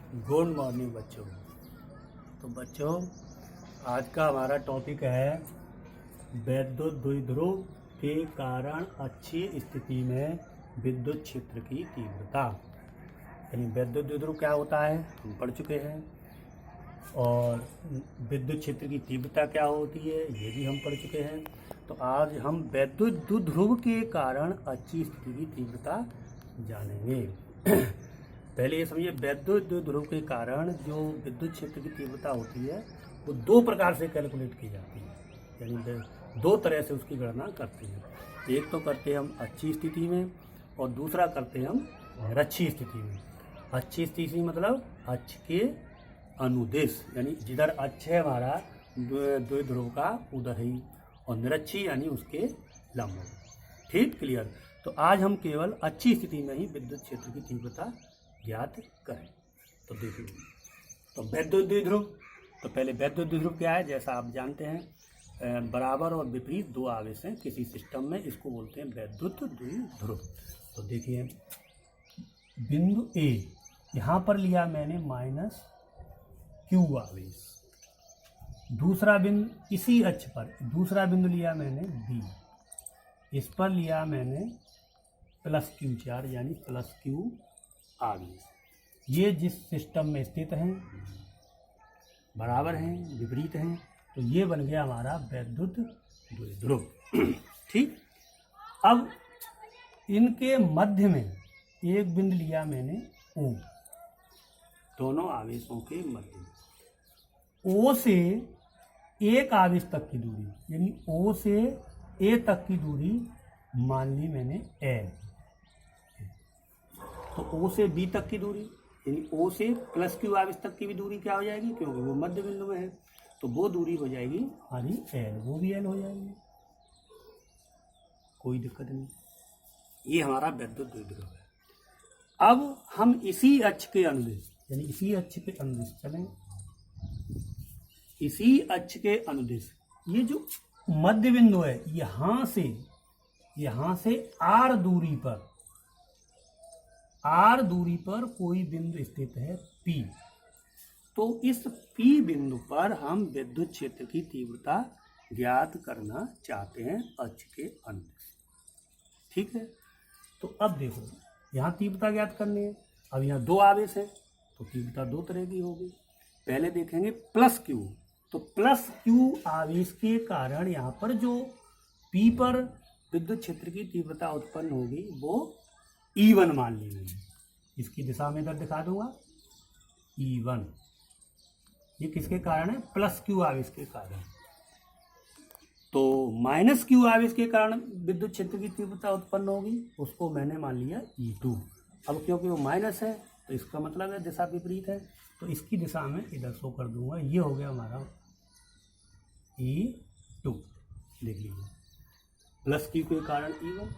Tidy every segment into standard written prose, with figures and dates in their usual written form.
Good morning बच्चों। तो बच्चों, आज का हमारा टॉपिक है वैद्युत द्विध्रुव के कारण अच्छी स्थिति में विद्युत क्षेत्र की तीव्रता। यानी वैद्युत द्विध्रुव क्या होता है हम पढ़ चुके हैं, और विद्युत क्षेत्र की तीव्रता क्या होती है ये भी हम पढ़ चुके हैं। तो आज हम वैद्युत द्विध्रुव के कारण अच्छी स्थिति की तीव्रता जानेंगे। पहले ये समझिए, वैद्युत द्विध्रुव के कारण जो विद्युत क्षेत्र की तीव्रता होती है वो दो प्रकार से कैलकुलेट की जाती है, यानी दो तरह से उसकी गणना करते हैं। एक तो करते हैं हम अच्छी स्थिति में, और दूसरा करते हैं हम निरक्षी स्थिति में। अच्छी स्थिति मतलब अक्ष के अनुदिश, यानी जिधर अक्ष है हमारा द्विध्रुव का उधर ही, और निरक्षी यानी उसके लंब। ठीक, क्लियर। तो आज हम केवल अच्छी स्थिति में ही विद्युत क्षेत्र की तीव्रता ज्ञात करें। तो देखिए, तो वैद्युत द्विध्रुव, तो पहले वैद्युत द्विध्रुव क्या है, जैसा आप जानते हैं बराबर और विपरीत दो आवेश हैं किसी सिस्टम में, इसको बोलते हैं वैद्युत द्विध्रुव। तो देखिए, बिंदु ए यहाँ पर लिया मैंने -q आवेश, दूसरा बिंदु इसी अक्ष पर दूसरा बिंदु लिया मैंने B, इस पर लिया मैंने +q चार्ज यानी +q आवेश। ये जिस सिस्टम में स्थित हैं, बराबर हैं, विपरीत हैं, तो ये बन गया हमारा वैद्युत द्विध्रुव। ठीक, अब इनके मध्य में एक बिंदु लिया मैंने O, दोनों आवेशों के मध्य में O से एक आवेश तक की दूरी, यानी O से A तक की दूरी मान ली मैंने L। तो O से B तक की दूरी, यानी O से +q आवेश तक की भी दूरी क्या हो जाएगी, क्योंकि वो मध्य बिंदु में है, तो वो दूरी हो जाएगी हमारी L, वो भी L हो जाएगी, कोई दिक्कत नहीं। ये हमारा वैद्युत द्विध्रुव है। अब हम इसी अक्ष के अनुदिश, यानी इसी अक्ष के अनुदिश चलें, इसी अक्ष के अनुदिश ये जो मध्य बिंदु है, यहां से r दूरी पर कोई बिंदु स्थित है P। तो इस P बिंदु पर हम विद्युत क्षेत्र की तीव्रता ज्ञात करना चाहते हैं अक्ष के अनुदिश। ठीक है, तो अब देखो, यहाँ तीव्रता ज्ञात करनी है। अब यहाँ दो आवेश है तो तीव्रता दो तरह की होगी। पहले देखेंगे +q, तो +q आवेश के कारण यहाँ पर जो P पर विद्युत क्षेत्र की तीव्रता उत्पन्न होगी वो E1 मान ली मैंने। इसकी दिशा में इधर दिखा दूंगा, E1। ये किसके कारण है, +q आवेश के कारण। तो -q आवेश के कारण विद्युत क्षेत्र की तीव्रता उत्पन्न होगी, उसको मैंने मान लिया E2। अब क्योंकि वो माइनस है तो इसका मतलब है दिशा विपरीत है, तो इसकी दिशा में इधर शो कर दूंगा। ये हो गया हमारा E2। देख लीजिए, +q के कारण E1,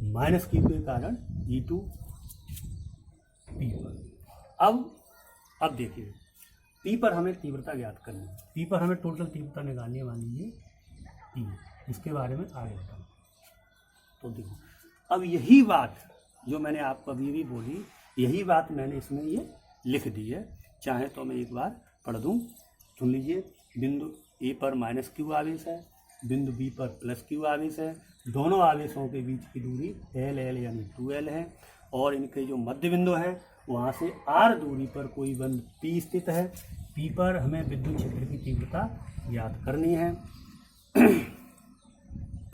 -q के कारण E2 P पर। अब देखिए, P पर हमें तीव्रता ज्ञात करनी है। P पर हमें टोटल तीव्रता निकालनी है, मान लीजिए P। इसके बारे में आगे बताऊँ। तो देखो, अब यही बात जो मैंने आपको अभी भी बोली, यही बात मैंने इसमें ये लिख दी है। चाहे तो मैं एक बार पढ़ दूँ, सुन लीजिए। बिंदु A पर -q आवेश है, बिंदु B पर +q आवेश है, दोनों आवेशों के बीच की दूरी L यानी 2L है, और इनके जो मध्य बिंदु है वहाँ से r दूरी पर कोई बिंदु P स्थित है। P पर हमें विद्युत क्षेत्र की तीव्रता ज्ञात करनी है।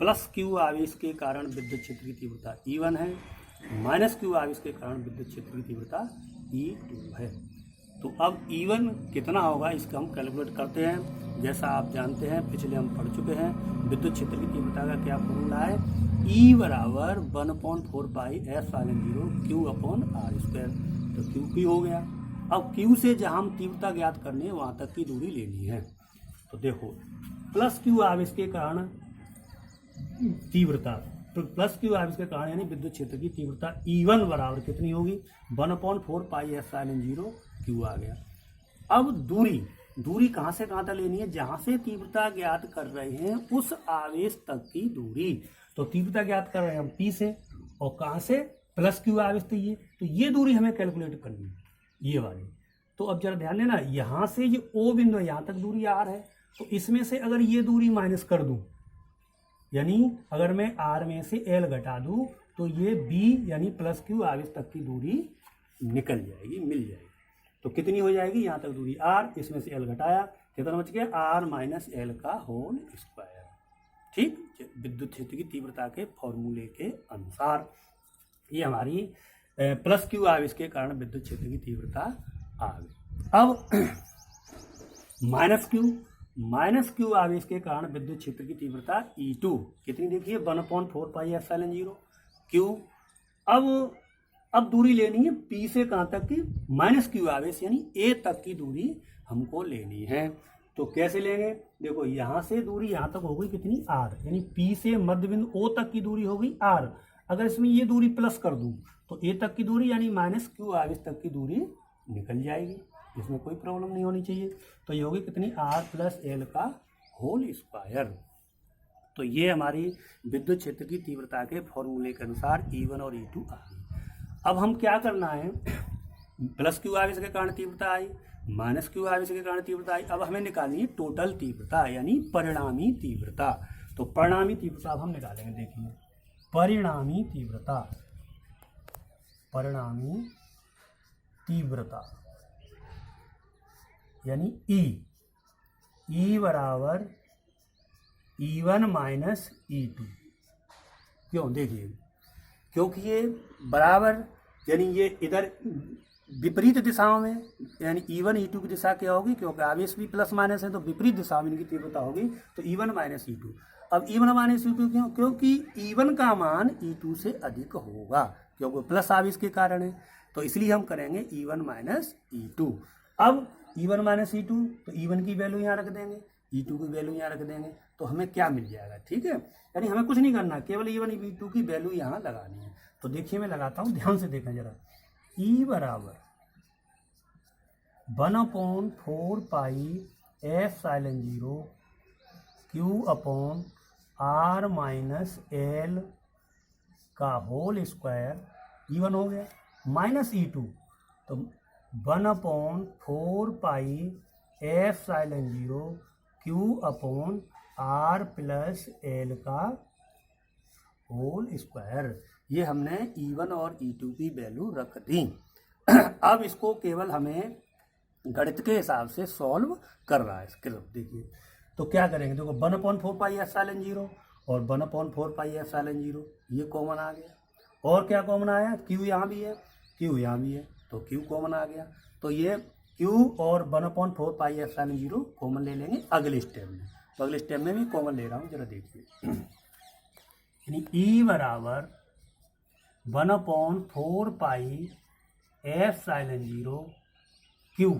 +q आवेश के कारण विद्युत क्षेत्र की तीव्रता E1 है, -q आवेश के कारण विद्युत क्षेत्र की तीव्रता E2 है। तो अब E1 कितना होगा इसका हम कैलकुलेट करते हैं। जैसा आप जानते हैं, पिछले हम पढ़ चुके हैं, विद्युत क्षेत्र की तीव्रता का क्या फॉर्मूला है, E बराबर 1/4 पाई f∁0 q/r²। तो QP हो गया। अब Q से जहाँ हम तीव्रता ज्ञात करनी है वहाँ तक की दूरी लेनी है। तो देखो, +q आवेश के कारण तीव्रता, तो +q आवेश के कारण यानी विद्युत क्षेत्र की तीव्रता E1 बराबर कितनी होगी, 1/4 पाई f∁0 q आ गया। अब दूरी कहाँ से कहाँ तक लेनी है, जहाँ से तीव्रता ज्ञात कर रहे हैं उस आवेश तक की दूरी। तो तीव्रता ज्ञात कर रहे हैं हम P से, और कहाँ से, +q आवेश, तो ये दूरी हमें कैलकुलेट करनी है, ये वाली। तो अब जरा ध्यान देना, यहाँ से ये O बिंदु है, यहाँ तक दूरी R है, तो इसमें से अगर ये दूरी माइनस कर दूं, यानी अगर मैं R में से L घटा दूं, तो ये B यानी प्लस Q आवेश तक की दूरी निकल जाएगी, मिल जाएगी। तो कितनी हो जाएगी, यहाँ तक दूरी R, इसमें से L घटाया, कितना बच गया, R माइनस L का होल स्क्वायर। ठीक, विद्युत क्षेत्र की तीव्रता के फॉर्मूले के अनुसार ये हमारी प्लस Q आवेश के कारण विद्युत क्षेत्र की तीव्रता आ गई। अब माइनस क्यू आवेश के कारण विद्युत क्षेत्र की तीव्रता E2 कितनी देखिए, 1/4 पाई एप्सिलॉन 0 क्यू। अब दूरी लेनी है P से कहाँ तक की, माइनस क्यू आवेश यानी A तक की दूरी हमको लेनी है। तो कैसे लेंगे, देखो यहाँ से दूरी यहाँ तक हो गई कितनी, R, यानी P से मध्य बिंदु O तक की दूरी हो गई R। अगर इसमें ये दूरी प्लस कर दूं तो A तक की दूरी यानी माइनस क्यू आवेश तक की दूरी निकल जाएगी, इसमें कोई प्रॉब्लम नहीं होनी चाहिए। तो ये होगी कितनी, R प्लस L का होल स्क्वायर। तो ये हमारी विद्युत क्षेत्र की तीव्रता के फॉर्मूले के अनुसार E1 और E2 आ गई। अब हम क्या करना है, प्लस क्यू आवेश के कारण तीव्रता आई, माइनस क्यू आवेश के कारण तीव्रता आई। अब हमें निकालनी है टोटल तीव्रता यानी परिणामी तीव्रता। तो परिणामी तीव्रता अब हम निकालेंगे, देखिए परिणामी तीव्रता यानी E बराबर E1 माइनस E2। क्यों, देखिए क्योंकि ये बराबर यानी ये इधर विपरीत दिशाओं में, यानी E1 E2 की दिशा क्या होगी, क्योंकि आवेश भी प्लस माइनस है तो विपरीत दिशा में इनकी तीव्रता होगी, तो E1 माइनस E2। अब E1 माइनस E2 क्यों, क्योंकि E1 का मान E2 से अधिक होगा, क्योंकि प्लस आवेश के कारण है, तो इसलिए हम करेंगे E1 माइनस E2। अब E1 माइनस E2, तो E1 की वैल्यू यहाँ रख देंगे, E2 की वैल्यू यहाँ रख देंगे, तो हमें क्या मिल जाएगा, ठीक है। यानी हमें कुछ नहीं करना, केवल E1 E2 की वैल्यू यहाँ लगानी है। तो देखिए मैं लगाता हूँ, ध्यान से देखें जरा। E बराबर 1/4 pi epsilon 0 Q upon R minus L का होल स्क्वायर, E1 हो गया, माइनस E2, तो 1/4 pi epsilon 0 Q upon R plus L का होल स्क्वायर। ये हमने E1 और E2 की वैल्यू रख दी। अब इसको केवल हमें गणित के हिसाब से सॉल्व कर रहा है इसके, देखिए तो क्या करेंगे, देखो 1/4 पाई एप्सिलॉन 0 और 1/4 पाई एप्सिलॉन 0 ये कॉमन आ गया, और क्या कॉमन आया, Q यहाँ भी है, Q यहाँ भी है, तो Q कॉमन आ गया। तो ये Q और 1/4 पाई एप्सिलॉन 0 कॉमन ले लेंगे अगले स्टेप में। तो अगले स्टेप में भी कॉमन ले रहा हूँ, जरा देखिए। यानी E बराबर 1/4 पाई एप्सिलॉन 0 Q।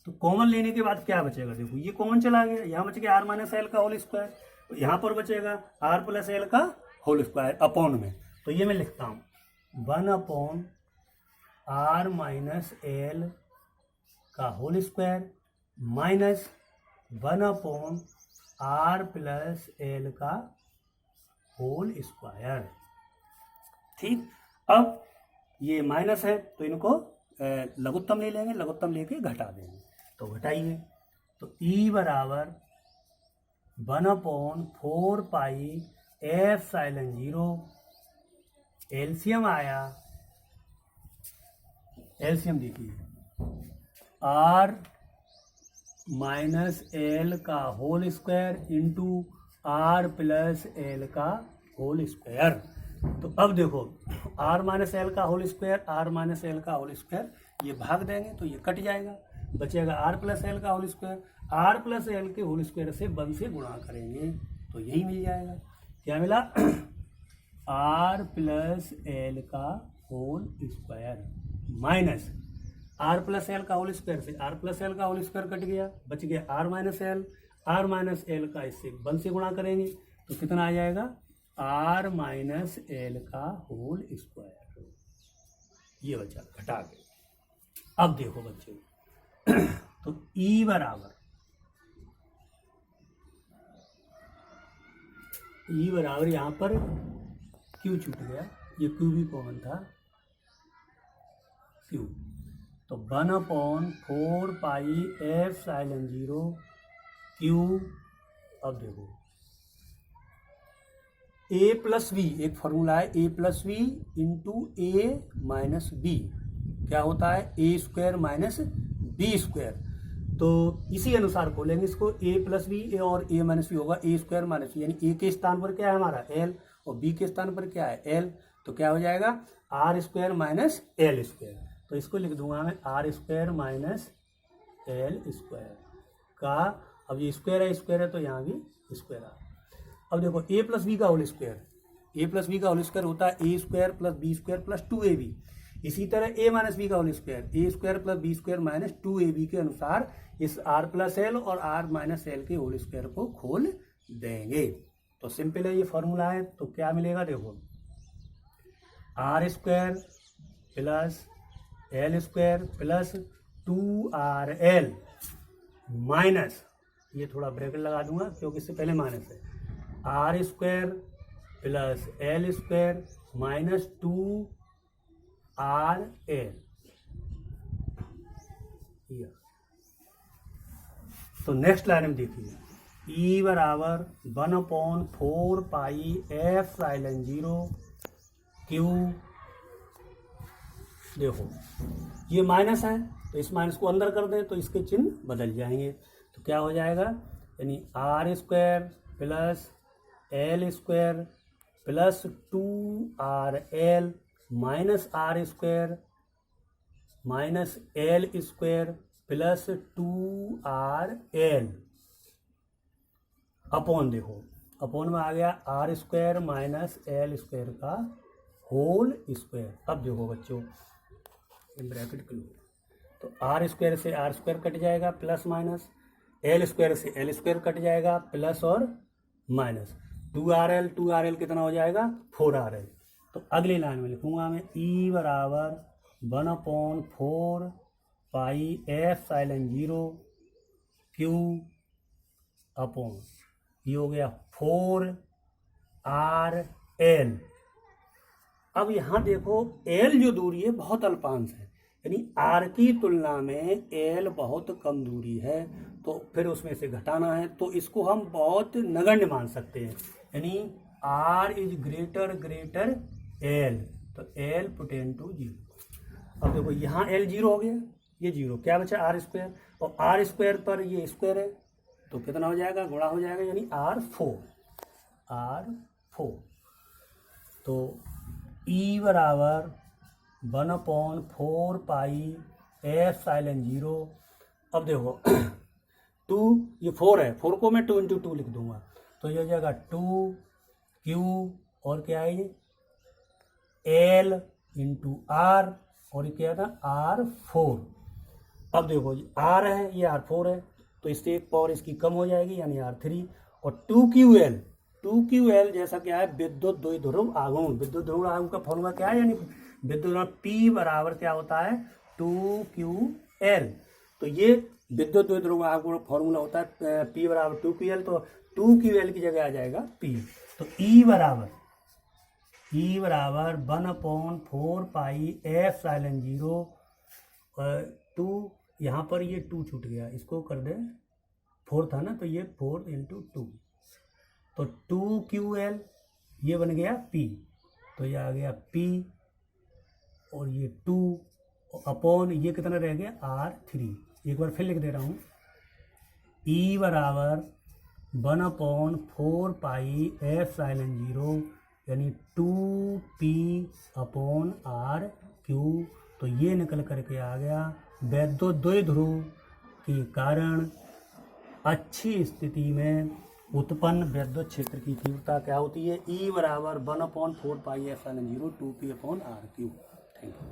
तो कॉमन लेने के बाद क्या बचेगा, देखो ये कॉमन चला गया, यहाँ बच गया R माइनस L का होल स्क्वायर, तो यहाँ पर बचेगा R प्लस L का होल स्क्वायर अपॉन में। तो ये मैं लिखता हूँ 1/R माइनस L का whole square minus 1/R plus L का होल स्क्वायर। ठीक, अब ये माइनस है तो इनको लघुत्तम ले लेंगे, लघुत्तम लेके घटा देंगे, तो घटाइए। तो E बराबर 1/4 पाई एप्सिलॉन 0, एलसीएम आया, एलसीएम देखिए R माइनस L का whole square into R plus L का होल स्क्वायर। तो अब देखो R माइनस L का whole square, R minus L का होल स्क्वायर, ये भाग देंगे तो ये कट जाएगा, बचेगा R प्लस L का whole square. R plus L के होल स्क्वायर से 1 से गुणा करेंगे तो यही मिल जाएगा, क्या मिला, R प्लस L का whole square minus R plus L का होल स्क्वायर से R प्लस L का होल स्क्वायर कट गया, बच गया R minus L। R minus L का इससे 1 से गुणा करेंगे तो कितना आ जाएगा, R माइनस L का होल स्क्वायर। ये बचा, घटा के। अब देखो बच्चों, तो E बराबर यहाँ पर Q छूट गया, ये Q भी कॉमन था, Q, तो 1/4πε0 क्यू। अब देखो a प्लस बी, एक फॉर्मूला है a plus B into A minus B, क्या होता है A square minus B square. तो इसी अनुसार खोलेंगे इसको, a प्लस बी और a माइनस बी होगा ए स्क्वायर माइनस बी, यानी a के स्थान पर क्या है हमारा l और b के स्थान पर क्या है l, तो क्या हो जाएगा R square minus L square. तो इसको लिख दूंगा मैं R square minus L square का, अब ये स्क्वायर है तो यहाँ भी स्क्वायर आ। अब देखो a प्लस बी का whole square, a plus B का होल स्क्वायर होता है A square plus B square plus 2ab। इसी तरह a माइनस बी का whole square A square plus B square minus 2ab के अनुसार इस r प्लस एल और r माइनस एल के होल स्क्वायर को खोल देंगे। तो सिंपल है, ये फॉर्मूला है। तो क्या मिलेगा देखो, R square plus L square plus 2rl minus, ये थोड़ा ब्रैकेट लगा दूंगा क्योंकि इससे पहले माइनस है, R square plus L square minus 2rl। तो नेक्स्ट लाइन में देखिए, ई बराबर 1/4πε0 क्यू। देखो ये माइनस है तो इस माइनस को अंदर कर दें तो इसके चिन्ह बदल जाएंगे। तो क्या हो जाएगा, यानी R square plus L square plus 2rl minus R square minus L square plus 2rl upon, देखो अपॉन में आ गया R square minus L square का होल स्क्वायर। अब देखो बच्चों ब्रैकेट क्लोज, तो आर स्क्वायर से आर स्क्वायर कट जाएगा प्लस माइनस, एल स्क्वायर से एल स्क्वायर कट जाएगा प्लस और माइनस, 2rl कितना हो जाएगा 4rl। तो अगली लाइन में लिखूंगा मैं ई बराबर 1/4πε0 क्यू अपॉन, ये हो गया 4rl। अब यहाँ देखो l जो दूरी है बहुत अल्पांश है, यानी r की तुलना में l बहुत कम दूरी है, तो फिर उसमें से घटाना है तो इसको हम बहुत नगण्य मान सकते हैं, यानी r इज ग्रेटर l, तो l पुटेन टू 0। अब देखो यहाँ l 0 हो गया, ये 0, क्या बचा आर स्क्वायर, और आर स्क्वायर पर ये स्क्वायर है तो कितना हो जाएगा गुणा हो जाएगा, यानी r4। तो ई बराबर 1/4πε0। अब देखो 2, ये 4 है, 4 को मैं 2 × 2 लिख दूंगा तो ये हो जाएगा 2q और क्या है ये l × r और ये क्या था r4। अब देखो r है ये r4 है तो इससे एक पावर इसकी कम हो जाएगी यानी r3, और 2ql जैसा क्या है विद्युत द्विध्रुव आघूर्ण, विद्युत ध्रुव आघूर्ण का फॉर्मूला क्या है, यानी विद्युत P बराबर क्या होता है 2ql। तो ये विद्युत द्विध्रुव आघूर्ण फॉर्मूला होता है P बराबर 2ql, तो 2ql की जगह आ जाएगा P। तो E बराबर 1/4πε0 2, यहाँ पर ये 2 छूट गया, इसको कर दे 4 था ना, तो ये 4 × 2, तो 2ql ये बन गया P, तो ये आ गया P और ये 2 अपॉन ये कितना रह गया R3। एक बार फिर लिख दे रहा हूँ, E बराबर 1/4πε0 यानी 2p/r3। तो ये निकल करके आ गया विद्युत द्विध्रुव के कारण अच्छी स्थिति में उत्पन्न विद्युत क्षेत्र की तीव्रता क्या होती है, E बराबर 1/4πε0 2p/r3। Thank you.